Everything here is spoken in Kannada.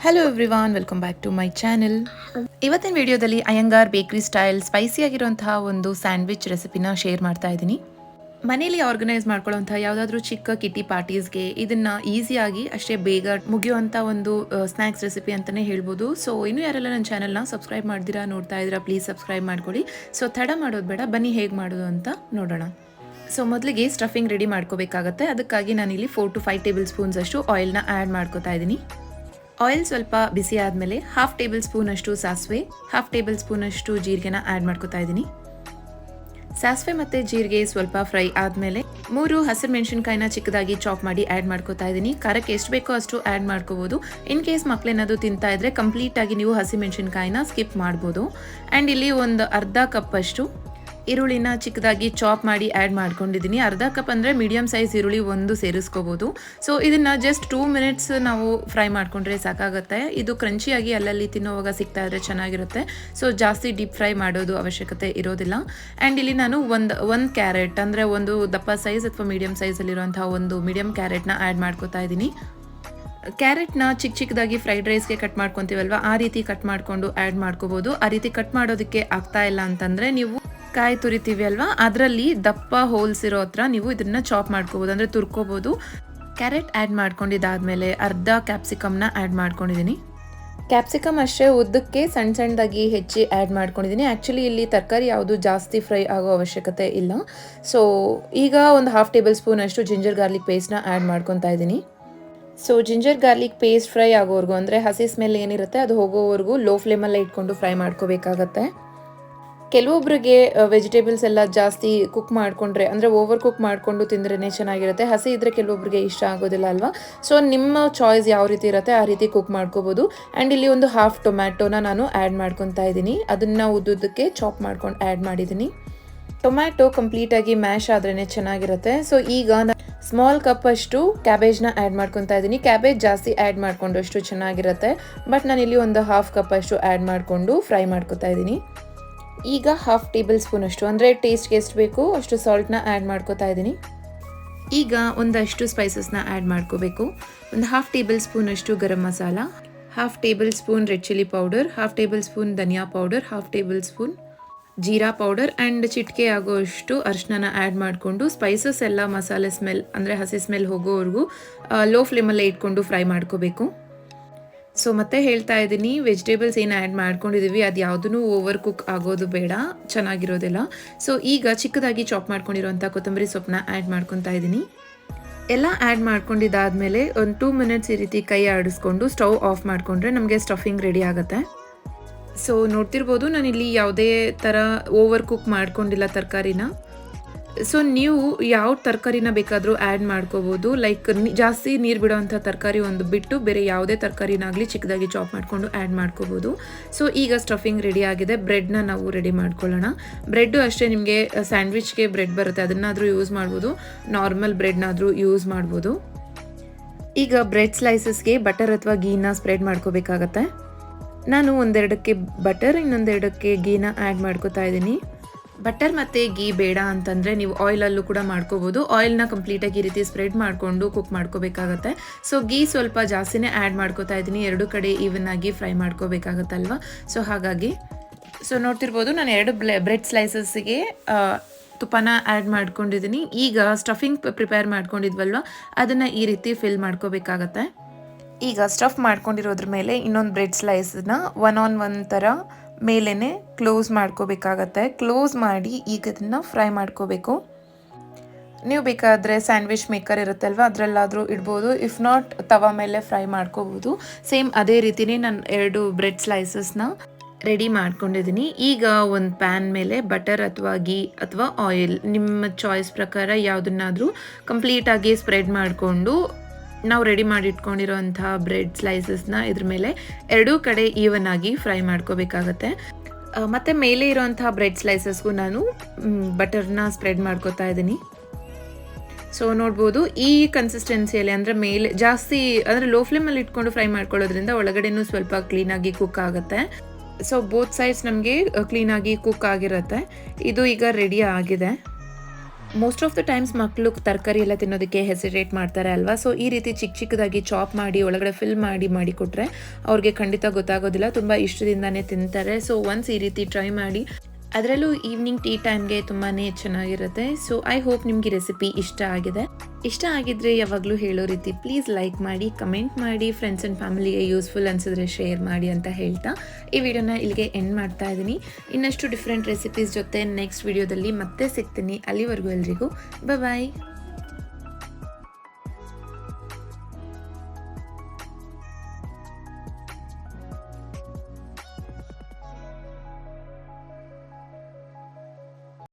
Hello everyone, welcome back to my channel. ಇವತ್ತಿನ ವಿಡಿಯೋದಲ್ಲಿ ಅಯ್ಯಂಗಾರ್ ಬೇಕ್ರಿ ಸ್ಟೈಲ್ ಸ್ಪೈಸಿಯಾಗಿರುವಂತಹ ಒಂದು ಸ್ಯಾಂಡ್ವಿಚ್ ರೆಸಿಪಿನ ಶೇರ್ ಮಾಡ್ತಾ ಇದ್ದೀನಿ. ಮನೇಲಿ ಆರ್ಗನೈಸ್ ಮಾಡ್ಕೊಳ್ಳೋಂಥ ಯಾವುದಾದ್ರೂ ಚಿಕ್ಕ ಕಿಟಿ ಪಾರ್ಟೀಸ್ಗೆ ಇದನ್ನು ಈಸಿಯಾಗಿ ಅಷ್ಟೇ ಬೇಗ ಮುಗಿಯುವಂಥ ಒಂದು ಸ್ನ್ಯಾಕ್ಸ್ ರೆಸಿಪಿ ಅಂತಲೇ ಹೇಳ್ಬೋದು. ಸೊ ಇನ್ನೂ ಯಾರೆಲ್ಲ ನನ್ನ ಚಾನಲ್ನ ಸಬ್ಸ್ಕ್ರೈಬ್ ಮಾಡ್ದಿರಾ ನೋಡ್ತಾ ಇದ್ದೀರಾ, ಪ್ಲೀಸ್ ಸಬ್ಸ್ಕ್ರೈಬ್ ಮಾಡ್ಕೊಳ್ಳಿ. ಸೊ ತಡ ಮಾಡೋದು ಬೇಡ, ಬನ್ನಿ ಹೇಗೆ ಮಾಡೋದು ಅಂತ ನೋಡೋಣ. ಸೊ ಮೊದಲಿಗೆ ಸ್ಟಫಿಂಗ್ ರೆಡಿ ಮಾಡ್ಕೋಬೇಕಾಗತ್ತೆ. ಅದಕ್ಕಾಗಿ ನಾನಿಲ್ಲಿ 4 to 5 ಟೇಬಲ್ ಸ್ಪೂನ್ಸ್ ಅಷ್ಟು ಆಯಿಲ್ನ ಆ್ಯಡ್ ಮಾಡ್ಕೋತಾ ಇದ್ದೀನಿ. ಆಯಿಲ್ ಸ್ವಲ್ಪ ಬಿಸಿ ಆದಮೇಲೆ 1/2 ಟೇಬಲ್ ಸ್ಪೂನ್ ಅಷ್ಟು ಸಾಸಿವೆ, 1/2 ಟೇಬಲ್ ಸ್ಪೂನ್ ಅಷ್ಟು ಜೀರಿಗೆನ ಆ್ಯಡ್ ಮಾಡ್ಕೋತಾ ಇದ್ದೀನಿ. ಸಾಸಿವೆ ಮತ್ತು ಜೀರಿಗೆ ಸ್ವಲ್ಪ ಫ್ರೈ ಆದಮೇಲೆ 3 ಹಸಿರು ಮೆಣಸಿನ್ಕಾಯಿನ ಚಿಕ್ಕದಾಗಿ ಚಾಪ್ ಮಾಡಿ ಆ್ಯಡ್ ಮಾಡ್ಕೋತಾ ಇದ್ದೀನಿ. ಖಾರಕ್ಕೆ ಎಷ್ಟು ಬೇಕೋ ಅಷ್ಟು ಆ್ಯಡ್ ಮಾಡ್ಕೋಬೋದು. ಇನ್ ಕೇಸ್ ಮಕ್ಕಳೇನಾದರೂ ತಿಂತಾ ಇದ್ದರೆ ಕಂಪ್ಲೀಟಾಗಿ ನೀವು ಹಸಿ ಮೆಣಸಿನ್ಕಾಯಿನ ಸ್ಕಿಪ್ ಮಾಡ್ಬೋದು. ಆ್ಯಂಡ್ ಇಲ್ಲಿ ಒಂದು ಅರ್ಧ ಕಪ್ ಅಷ್ಟು ಈರುಳ್ಳಿನ ಚಿಕ್ಕದಾಗಿ ಚಾಪ್ ಮಾಡಿ ಆ್ಯಡ್ ಮಾಡ್ಕೊಂಡಿದ್ದೀನಿ. ಅರ್ಧ ಕಪ್ ಅಂದರೆ ಮೀಡಿಯಮ್ ಸೈಜ್ ಈರುಳ್ಳಿ ಒಂದು ಸೇರಿಸ್ಕೋಬೋದು. ಸೊ ಇದನ್ನು ಜಸ್ಟ್ 2 ಮಿನಿಟ್ಸ್ ನಾವು ಫ್ರೈ ಮಾಡಿಕೊಂಡ್ರೆ ಸಾಕಾಗುತ್ತೆ. ಇದು ಕ್ರಂಚಿಯಾಗಿ ಅಲ್ಲಲ್ಲಿ ತಿನ್ನೋವಾಗ ಸಿಗ್ತಾ ಇದ್ರೆ ಚೆನ್ನಾಗಿರುತ್ತೆ. ಸೊ ಜಾಸ್ತಿ ಡೀಪ್ ಫ್ರೈ ಮಾಡೋದು ಅವಶ್ಯಕತೆ ಇರೋದಿಲ್ಲ. ಆ್ಯಂಡ್ ಇಲ್ಲಿ ನಾನು ಒಂದು ಕ್ಯಾರೆಟ್ ಅಂದರೆ ಒಂದು ದಪ್ಪ ಸೈಜ್ ಅಥವಾ ಮೀಡಿಯಮ್ ಸೈಜಲ್ಲಿರುವಂಥ ಒಂದು ಮೀಡಿಯಮ್ ಕ್ಯಾರೆಟ್ನ ಆ್ಯಡ್ ಮಾಡ್ಕೋತಾ ಇದ್ದೀನಿ. ಕ್ಯಾರೆಟ್ನ ಚಿಕ್ಕದಾಗಿ ಫ್ರೈಡ್ ರೈಸ್ಗೆ ಕಟ್ ಮಾಡ್ಕೊತೀವಲ್ವ, ಆ ರೀತಿ ಕಟ್ ಮಾಡಿಕೊಂಡು ಆ್ಯಡ್ ಮಾಡ್ಕೋಬೋದು. ಆ ರೀತಿ ಕಟ್ ಮಾಡೋದಕ್ಕೆ ಆಗ್ತಾ ಇಲ್ಲ ಅಂತಂದರೆ ನೀವು ಕಾಯಿ ತುರಿತೀವಿ ಅಲ್ವಾ, ಅದರಲ್ಲಿ ದಪ್ಪ ಹೋಲ್ಸ್ ಇರೋ ಹತ್ರ ನೀವು ಇದನ್ನು ಚಾಪ್ ಮಾಡ್ಕೋಬೋದು, ಅಂದರೆ ತುರ್ಕೋಬೋದು. ಕ್ಯಾರೆಟ್ ಆ್ಯಡ್ ಮಾಡ್ಕೊಂಡಿದ್ದಾದಮೇಲೆ ಅರ್ಧ ಕ್ಯಾಪ್ಸಿಕಮ್ನ ಆ್ಯಡ್ ಮಾಡ್ಕೊಂಡಿದ್ದೀನಿ. ಕ್ಯಾಪ್ಸಿಕಮ್ ಅಷ್ಟೇ ಉದ್ದಕ್ಕೆ ಸಣ್ಣದಾಗಿ ಹೆಚ್ಚಿ ಆ್ಯಡ್ ಮಾಡ್ಕೊಂಡಿದ್ದೀನಿ. ಆ್ಯಕ್ಚುಲಿ ಇಲ್ಲಿ ತರಕಾರಿ ಯಾವುದು ಜಾಸ್ತಿ ಫ್ರೈ ಆಗೋ ಅವಶ್ಯಕತೆ ಇಲ್ಲ. ಸೊ ಈಗ ಒಂದು 1/2 ಟೇಬಲ್ ಸ್ಪೂನ್ ಅಷ್ಟು ಜಿಂಜರ್ ಗಾರ್ಲಿಕ್ ಪೇಸ್ಟ್ನ ಆ್ಯಡ್ ಮಾಡ್ಕೊತಾ ಇದ್ದೀನಿ. So ginger garlic paste fry ಆಗೋವರೆಗೂ, ಅಂದರೆ ಹಸಿ ಸ್ಮೆಲ್ ಏನಿರುತ್ತೆ ಅದು ಹೋಗೋವರೆಗೂ ಲೋ ಫ್ಲೇಮಲ್ಲೇ ಇಟ್ಕೊಂಡು ಫ್ರೈ ಮಾಡ್ಕೋಬೇಕಾಗತ್ತೆ. ಕೆಲವೊಬ್ಬರಿಗೆ ವೆಜಿಟೇಬಲ್ಸ್ ಎಲ್ಲ ಜಾಸ್ತಿ ಕುಕ್ ಮಾಡಿಕೊಂಡ್ರೆ, ಅಂದರೆ ಓವರ್ ಕುಕ್ ಮಾಡಿಕೊಂಡು ತಿಂದ್ರೇ ಚೆನ್ನಾಗಿರುತ್ತೆ. ಹಸಿ ಇದ್ದರೆ ಕೆಲವೊಬ್ಬರಿಗೆ ಇಷ್ಟ ಆಗೋದಿಲ್ಲ ಅಲ್ವಾ. ಸೊ ನಿಮ್ಮ ಚಾಯ್ಸ್ ಯಾವ ರೀತಿ ಇರುತ್ತೆ ಆ ರೀತಿ ಕುಕ್ ಮಾಡ್ಕೋಬೋದು. ಆ್ಯಂಡ್ ಇಲ್ಲಿ ಒಂದು 1/2 ಟೊಮ್ಯಾಟೋನ ನಾನು ಆ್ಯಡ್ ಮಾಡ್ಕೊತಾ ಇದ್ದೀನಿ. ಅದನ್ನು ಉದ್ದುದಕ್ಕೆ ಚಾಪ್ ಮಾಡ್ಕೊಂಡು ಆ್ಯಡ್ ಮಾಡಿದ್ದೀನಿ. ಟೊಮ್ಯಾಟೊ ಕಂಪ್ಲೀಟಾಗಿ ಮ್ಯಾಶ್ ಆದ್ರೇ ಚೆನ್ನಾಗಿರುತ್ತೆ. ಸೊ ಈಗ ಸ್ಮಾಲ್ ಕಪ್ ಅಷ್ಟು ಕ್ಯಾಬೇಜ್ನ ಆ್ಯಡ್ ಮಾಡ್ಕೊತಾ ಇದ್ದೀನಿ. ಕ್ಯಾಬೇಜ್ ಜಾಸ್ತಿ ಆ್ಯಡ್ ಮಾಡಿಕೊಂಡಷ್ಟು ಚೆನ್ನಾಗಿರುತ್ತೆ. ಬಟ್ ನಾನಿಲ್ಲಿ ಒಂದು 1/2 ಕಪ್ ಅಷ್ಟು ಆ್ಯಡ್ ಮಾಡಿಕೊಂಡು ಫ್ರೈ ಮಾಡ್ಕೊತಾ ಇದ್ದೀನಿ. ಈಗ 1/2 ಟೇಬಲ್ ಸ್ಪೂನ್ ಅಷ್ಟು, ಅಂದರೆ ಟೇಸ್ಟ್ಗೆ ಎಷ್ಟು ಬೇಕು ಅಷ್ಟು ಸಾಲ್ಟ್ನ ಆ್ಯಡ್ ಮಾಡ್ಕೋತಾ ಇದ್ದೀನಿ. ಈಗ ಒಂದಷ್ಟು ಸ್ಪೈಸಸ್ನ ಆ್ಯಡ್ ಮಾಡ್ಕೋಬೇಕು. ಒಂದು 1/2 ಟೇಬಲ್ ಸ್ಪೂನ್ ಅಷ್ಟು garam masala, 1/2 tablespoon red chilli powder, 1/2 tablespoon dhania powder, 1/2 tablespoon jeera powder and ಚಿಟಿಕೆ ಆಗೋಷ್ಟು ಅರಿಶಿನ ಆ್ಯಡ್ ಮಾಡಿಕೊಂಡು ಸ್ಪೈಸಸ್ ಎಲ್ಲ ಮಸಾಲೆ ಸ್ಮೆಲ್, ಅಂದರೆ ಹಸಿ ಸ್ಮೆಲ್ ಹೋಗೋವರೆಗೂ ಲೋ ಫ್ಲೇಮಲ್ಲೇ ಇಟ್ಕೊಂಡು ಫ್ರೈ ಮಾಡ್ಕೋಬೇಕು. ಸೊ ಮತ್ತೆ ಹೇಳ್ತಾ ಇದ್ದೀನಿ, ವೆಜಿಟೇಬಲ್ಸ್ ಏನು ಆ್ಯಡ್ ಮಾಡ್ಕೊಂಡಿದ್ದೀವಿ ಅದು ಯಾವುದೂ ಓವರ್ ಕುಕ್ ಆಗೋದು ಬೇಡ, ಚೆನ್ನಾಗಿರೋದಿಲ್ಲ. ಸೊ ಈಗ ಚಿಕ್ಕದಾಗಿ ಚಾಪ್ ಮಾಡ್ಕೊಂಡಿರೋಂಥ ಕೊತ್ತಂಬರಿ ಸೊಪ್ಪನ್ನ ಆ್ಯಡ್ ಮಾಡ್ಕೊತಾ ಇದ್ದೀನಿ. ಎಲ್ಲ ಆ್ಯಡ್ ಮಾಡ್ಕೊಂಡಿದ್ದಾದಮೇಲೆ ಒಂದು 2 ಮಿನಿಟ್ಸ್ ಈ ರೀತಿ ಕೈ ಆಡಿಸ್ಕೊಂಡು ಸ್ಟವ್ ಆಫ್ ಮಾಡಿಕೊಂಡ್ರೆ ನಮಗೆ ಸ್ಟಫಿಂಗ್ ರೆಡಿ ಆಗುತ್ತೆ. ಸೊ ನೋಡ್ತಿರ್ಬೋದು ನಾನಿಲ್ಲಿ ಯಾವುದೇ ಥರ ಓವರ್ ಕುಕ್ ಮಾಡ್ಕೊಂಡಿಲ್ಲ ತರಕಾರಿನ. ಸೊ ನೀವು ಯಾವ ತರಕಾರಿನ ಬೇಕಾದರೂ ಆ್ಯಡ್ ಮಾಡ್ಕೋಬೋದು. ಲೈಕ್ ಜಾಸ್ತಿ ನೀರು ಬಿಡೋವಂಥ ತರಕಾರಿ ಒಂದು ಬಿಟ್ಟು ಬೇರೆ ಯಾವುದೇ ತರಕಾರಿನಾಗಲಿ ಚಿಕ್ಕದಾಗಿ ಚಾಪ್ ಮಾಡಿಕೊಂಡು ಆ್ಯಡ್ ಮಾಡ್ಕೋಬೋದು. ಸೊ ಈಗ ಸ್ಟಫಿಂಗ್ ರೆಡಿ ಆಗಿದೆ. ಬ್ರೆಡ್ನ ನಾವು ರೆಡಿ ಮಾಡ್ಕೊಳ್ಳೋಣ. ಬ್ರೆಡ್ಡು ಅಷ್ಟೇ, ನಿಮಗೆ ಸ್ಯಾಂಡ್ವಿಚ್ಗೆ ಬ್ರೆಡ್ ಬರುತ್ತೆ, ಅದನ್ನಾದರೂ ಯೂಸ್ ಮಾಡ್ಬೋದು, ನಾರ್ಮಲ್ ಬ್ರೆಡ್ನಾದರೂ ಯೂಸ್ ಮಾಡ್ಬೋದು. ಈಗ ಬ್ರೆಡ್ ಸ್ಲೈಸಸ್ಗೆ ಬಟರ್ ಅಥವಾ ಗೀನ ಸ್ಪ್ರೆಡ್ ಮಾಡ್ಕೋಬೇಕಾಗತ್ತೆ. ನಾನು ಒಂದೆರಡಕ್ಕೆ ಬಟರ್, ಇನ್ನೊಂದೆರಡಕ್ಕೆ ಗೀನ ಆ್ಯಡ್ ಮಾಡ್ಕೋತಾ ಇದ್ದೀನಿ. ಬಟರ್ ಮತ್ತು ಗೀ ಬೇಡ ಅಂತಂದರೆ ನೀವು ಆಯಿಲಲ್ಲೂ ಕೂಡ ಮಾಡ್ಕೋಬೋದು. ಆಯಿಲ್ನ ಕಂಪ್ಲೀಟಾಗಿ ಈ ರೀತಿ ಸ್ಪ್ರೆಡ್ ಮಾಡಿಕೊಂಡು ಕುಕ್ ಮಾಡ್ಕೋಬೇಕಾಗತ್ತೆ. ಸೊ ಗೀ ಸ್ವಲ್ಪ ಜಾಸ್ತಿನೇ ಆ್ಯಡ್ ಮಾಡ್ಕೋತಾ ಇದ್ದೀನಿ, ಎರಡು ಕಡೆ ಈವನ್ ಆಗಿ ಫ್ರೈ ಮಾಡ್ಕೋಬೇಕಾಗತ್ತಲ್ವ. ಸೊ ಹಾಗಾಗಿ ನೋಡ್ತಿರ್ಬೋದು ನಾನು 2 ಬ್ರೆಡ್ ಸ್ಲೈಸಸ್ಗೆ ತುಪ್ಪನ ಆ್ಯಡ್ ಮಾಡ್ಕೊಂಡಿದ್ದೀನಿ. ಈಗ ಸ್ಟಫಿಂಗ್ ಪ್ರಿಪೇರ್ ಮಾಡ್ಕೊಂಡಿದ್ವಲ್ವ ಅದನ್ನು ಈ ರೀತಿ ಫಿಲ್ ಮಾಡ್ಕೋಬೇಕಾಗತ್ತೆ. ಈಗ ಸ್ಟಫ್ ಮಾಡ್ಕೊಂಡಿರೋದ್ರ ಮೇಲೆ ಇನ್ನೊಂದು ಬ್ರೆಡ್ ಸ್ಲೈಸನ್ನ 1 on 1 ಥರ ಮೇಲೇ ಕ್ಲೋಸ್ ಮಾಡ್ಕೋಬೇಕಾಗತ್ತೆ. ಕ್ಲೋಸ್ ಮಾಡಿ ಈಗ ಇದನ್ನು ಫ್ರೈ ಮಾಡ್ಕೋಬೇಕು. ನೀವು ಬೇಕಾದರೆ ಸ್ಯಾಂಡ್ವಿಚ್ ಮೇಕರ್ ಇರುತ್ತಲ್ವ ಅದರಲ್ಲಾದರೂ ಇಡ್ಬೋದು, ಇಫ್ ನಾಟ್ ತವಾ ಮೇಲೆ ಫ್ರೈ ಮಾಡ್ಕೋಬೋದು. ಸೇಮ್ ಅದೇ ರೀತಿಯೇ ನಾನು 2 ಬ್ರೆಡ್ ಸ್ಲೈಸಸ್ನ ರೆಡಿ ಮಾಡ್ಕೊಂಡಿದ್ದೀನಿ. ಈಗ ಒಂದು ಪ್ಯಾನ್ ಮೇಲೆ ಬಟರ್ ಅಥವಾ ಗೀ ಅಥವಾ ಆಯಿಲ್ ನಿಮ್ಮ ಚಾಯ್ಸ್ ಪ್ರಕಾರ ಯಾವುದನ್ನಾದರೂ ಕಂಪ್ಲೀಟಾಗಿ ಸ್ಪ್ರೆಡ್ ಮಾಡಿಕೊಂಡು ನಾವು ರೆಡಿ ಮಾಡಿ ಇಟ್ಕೊಂಡಿರೋಂಥ ಬ್ರೆಡ್ ಸ್ಲೈಸಸ್ನ ಇದ್ರ ಮೇಲೆ ಎರಡೂ ಕಡೆ ಈವನ್ ಆಗಿ ಫ್ರೈ ಮಾಡ್ಕೋಬೇಕಾಗತ್ತೆ. ಮತ್ತು ಮೇಲೆ ಇರೋಂಥ ಬ್ರೆಡ್ ಸ್ಲೈಸಸ್ಗೂ ನಾನು ಬಟರ್ನ ಸ್ಪ್ರೆಡ್ ಮಾಡ್ಕೋತಾ ಇದ್ದೀನಿ. ಸೊ ನೋಡ್ಬೋದು ಈ ಕನ್ಸಿಸ್ಟೆನ್ಸಿಯಲ್ಲಿ, ಅಂದರೆ ಮೇಲೆ ಜಾಸ್ತಿ ಅಂದರೆ ಲೋ ಫ್ಲೇಮಲ್ಲಿ ಇಟ್ಕೊಂಡು ಫ್ರೈ ಮಾಡ್ಕೊಳ್ಳೋದ್ರಿಂದ ಒಳಗಡೆನೂ ಸ್ವಲ್ಪ ಕ್ಲೀನಾಗಿ ಕುಕ್ ಆಗುತ್ತೆ. ಸೊ ಬೋತ್ ಸೈಡ್ಸ್ ನಮಗೆ ಕ್ಲೀನಾಗಿ ಕುಕ್ ಆಗಿರುತ್ತೆ. ಇದು ಈಗ ರೆಡಿ ಆಗಿದೆ. ಮೋಸ್ಟ್ ಆಫ್ ದ ಟೈಮ್ಸ್ ಮಕ್ಕಳು ತರಕಾರಿ ಎಲ್ಲ ತಿನ್ನೋದಕ್ಕೆ ಹೆಸಿಟೇಟ್ ಮಾಡ್ತಾರೆ ಅಲ್ವಾ. ಸೊ ಈ ರೀತಿ ಚಿಕ್ಕ ಚಿಕ್ಕದಾಗಿ ಚಾಪ್ ಮಾಡಿ ಒಳಗಡೆ ಫಿಲ್ ಮಾಡಿ ಕೊಟ್ಟರೆ ಅವ್ರಿಗೆ ಖಂಡಿತ ಗೊತ್ತಾಗೋದಿಲ್ಲ, ತುಂಬ ಇಷ್ಟದಿಂದಾನೇ ತಿಂತಾರೆ. ಸೊ ಒನ್ಸ್ ಈ ರೀತಿ ಟ್ರೈ ಮಾಡಿ, ಅದರಲ್ಲೂ ಈವ್ನಿಂಗ್ ಟೀ ಟೈಮ್ಗೆ ತುಂಬಾ ಚೆನ್ನಾಗಿರುತ್ತೆ. ಸೊ ಐ ಹೋಪ್ ನಿಮಗೆ ರೆಸಿಪಿ ಇಷ್ಟ ಆಗಿದೆ. ಇಷ್ಟ ಆಗಿದ್ರೆ ಯಾವಾಗಲೂ ಹೇಳೋ ರೀತಿ ಪ್ಲೀಸ್ ಲೈಕ್ ಮಾಡಿ, ಕಮೆಂಟ್ ಮಾಡಿ, ಫ್ರೆಂಡ್ಸ್ ಆ್ಯಂಡ್ ಫ್ಯಾಮಿಲಿಗೆ ಯೂಸ್ಫುಲ್ ಅನಿಸಿದ್ರೆ ಶೇರ್ ಮಾಡಿ ಅಂತ ಹೇಳ್ತಾ ಈ ವಿಡಿಯೋನ ಇಲ್ಲಿಗೆ ಎಂಡ್ ಮಾಡ್ತಾ ಇದ್ದೀನಿ. ಇನ್ನಷ್ಟು ಡಿಫ್ರೆಂಟ್ ರೆಸಿಪೀಸ್ ಜೊತೆ ನೆಕ್ಸ್ಟ್ ವಿಡಿಯೋದಲ್ಲಿ ಮತ್ತೆ ಸಿಗ್ತೀನಿ. ಅಲ್ಲಿವರೆಗೂ ಎಲ್ರಿಗೂ ಬಾಯ್.